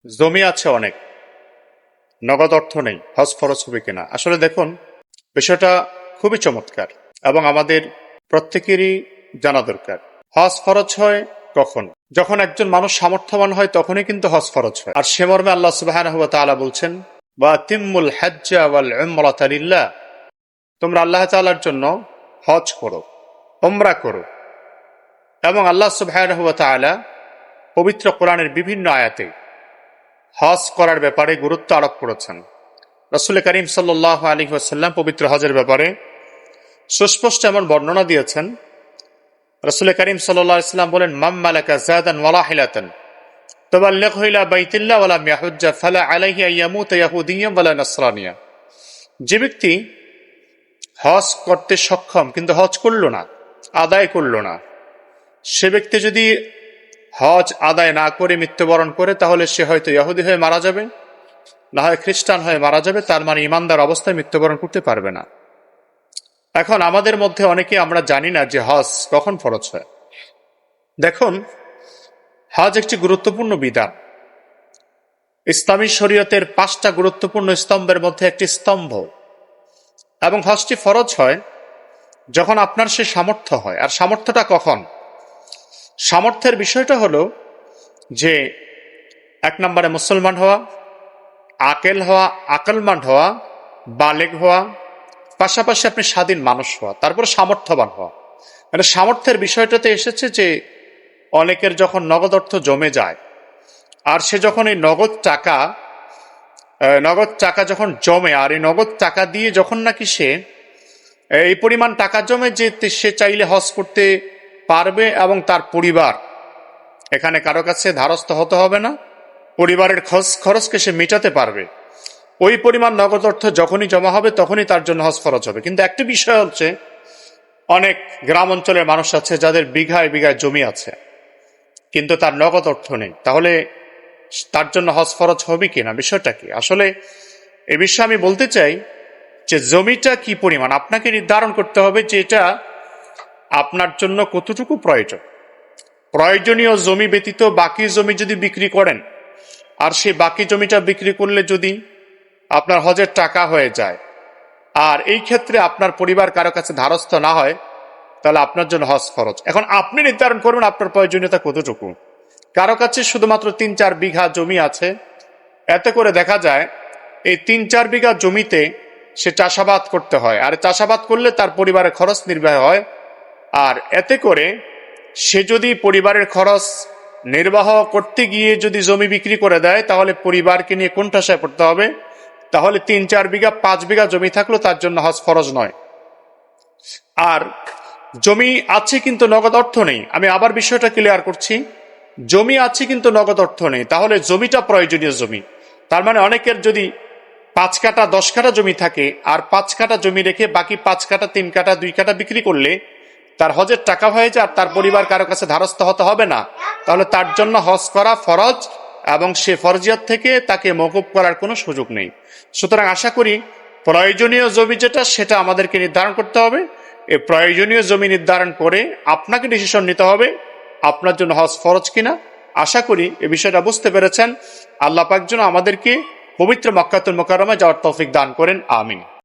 জমি আছে অনেক, নগদ অর্থ নেই, হজ ফরজ হবে কিনা। আসলে দেখুন, বিষয়টা খুবই চমৎকার এবং আমাদের প্রত্যেকেরই জানা দরকার। হজ ফরজ হয় কখন? যখন একজন মানুষ সামর্থ্যবান হয় তখনই কিন্তু হজ ফরজ হয়। আর সে মর্মে আল্লাহ সুবহানাহু ওয়া তাআলা বলছেন, ওয়া তিম্মুল হাজ্জা ওয়াল উমরাতা লিল্লাহ, তোমরা আল্লাহ তাআলার জন্য হজ করো, উমরা করো। এবং আল্লাহ সুবহানাহু ওয়া তাআলা পবিত্র কোরআনের বিভিন্ন আয়াতে হজ করার ব্যাপারে গুরুত্ব আরোপ করেছেন। রাসূল করিম সাল্লাল্লাহু আলাইহি ওয়াসাল্লাম পবিত্র হজের ব্যাপারে সুস্পষ্ট এমন বর্ণনা দিয়েছেন। রাসূল করিম সাল্লাল্লাহু আলাইহি ওয়াসাল্লাম বলেন, মান মালাকা যাদান ওয়া রাহিলাতান তুবাল্লিগহু ইলা বাইতিল্লাহ ওয়া লাম ইয়াহুজ্জা ফালা আলাইহি আন ইয়ামুতা ইয়াহুদিয়্যান ওয়া লা নাসরানিয়া। যে ব্যক্তি হজ করতে সক্ষম কিন্তু হজ করল না, আদায় করল না, সে ব্যক্তি যদি হজ আদায় না করে মৃত্যুবরণ করে তাহলে সে হয়তো ইহুদি হয়ে মারা যাবে, না হয় খ্রিস্টান হয়ে মারা যাবে। তার মানে ইমানদার অবস্থায় মৃত্যুবরণ করতে পারবে না। এখন আমাদের মধ্যে অনেকে আমরা জানি না যে হজ কখন ফরজ হয়। দেখুন, হজ একটি গুরুত্বপূর্ণ বিধান, ইসলামী শরীয়তের 5টা গুরুত্বপূর্ণ স্তম্ভের মধ্যে একটি স্তম্ভ। এবং হজটি ফরজ হয় যখন আপনার সে সামর্থ্য হয়। আর সামর্থ্যটা কখন? সামর্থ্যের বিষয়টা হলো যে 1 নম্বরে মুসলমান হওয়া, আকেল হওয়া, আকলমান হওয়া, বালেগ হওয়া, পাশাপাশি আপনি স্বাধীন মানুষ হওয়া, তারপর সামর্থ্যবান হওয়া। মানে সামর্থ্যের বিষয়টাতে এসেছে যে অনেকের যখন নগদ অর্থ জমে যায়, আর সে যখন এই নগদ টাকা যখন জমে, আর এই নগদ টাকা দিয়ে যখন নাকি সে এই পরিমাণ টাকা জমে যে সে চাইলে হজ করতে পারবে এবং তার পরিবার, এখানে কারো কাছে ধারস্থ হতে হবে না, পরিবারের খরচকে সে মেটাতে পারবে। ওই পরিমাণ নগদ অর্থ যখনই জমা হবে তখনই তার জন্য হজ খরচ হবে। কিন্তু একটা বিষয় হচ্ছে, অনেক গ্রাম অঞ্চলের মানুষ আছে যাদের বিঘায় বিঘায় জমি আছে কিন্তু তার নগদ অর্থ নেই, তাহলে তার জন্য হজ ফরজ হবে কিনা, বিষয়টা কি? আসলে এ বিষয়ে আমি বলতে চাই যে জমিটা কি পরিমাণ আপনাকে নির্ধারণ করতে হবে যে এটা আপনার জন্য কতটুকু প্রয়োজন। প্রয়োজনীয় জমি ব্যতীত বাকি জমি যদি বিক্রি করেন, আর সেই বাকি জমিটা বিক্রি করলে যদি আপনার হজের টাকা হয়ে যায়, আর এই ক্ষেত্রে আপনার পরিবার কারো কাছে ধারস্থ না হয়, তাহলে আপনার জন্য হজ ফরজ। এখন আপনি নির্ধারণ করবেন আপনার প্রয়োজনীয়তা কতটুকু। কারো কাছে শুধুমাত্র 3-4 বিঘা জমি আছে, এতে করে দেখা যায় এই 3-4 বিঘা জমিতে সে চাষাবাদ করতে হয়, আর চাষাবাদ করলে তার পরিবারের খরচ নির্বাহ হয়। আর এতে করে সে যদি পরিবারের খরচ নির্বাহ করতে গিয়ে যদি জমি বিক্রি করে দেয়, তাহলে পরিবারকে নিয়ে কোন ঠাসায় পড়তে হবে। তাহলে 3-4 বিঘা 5 বিঘা জমি থাকলেও তার জন্য হজ ফরজ নয়। আর জমি আছে কিন্তু নগদ অর্থ নেই, আমি আবার বিষয়টা ক্লিয়ার করছি, জমি আছে কিন্তু নগদ অর্থ নেই, তাহলে জমিটা প্রয়োজনীয় জমি। তার মানে অনেকের যদি 5 কাঠা 10 কাঠা জমি থাকে, আর 5 কাঠা জমি রেখে বাকি 5 কাঠা 3 কাঠা 2 কাঠা বিক্রি করলে তার হজের টাকা হয়ে যায়, আর তার পরিবার কারো কাছে ধারস্থ হতে হবে না, তাহলে তার জন্য হজ করা ফরজ এবং সে ফরজিয়ত থেকে তাকে মওকুফ করার কোনো সুযোগ নেই। সুতরাং আশা করি প্রয়োজনীয় জমি যেটা সেটা আমাদেরকে নির্ধারণ করতে হবে। এই প্রয়োজনীয় জমি নির্ধারণ করে আপনাকে ডিসিশন নিতে হবে আপনার জন্য হজ ফরজ কিনা। আশা করি এই বিষয়টা বুঝতে পেরেছেন। আল্লাহ পাক যেন আমাদেরকে পবিত্র মক্কাতুল মুকাররমায় যাওয়ার তৌফিক দান করেন, আমিন।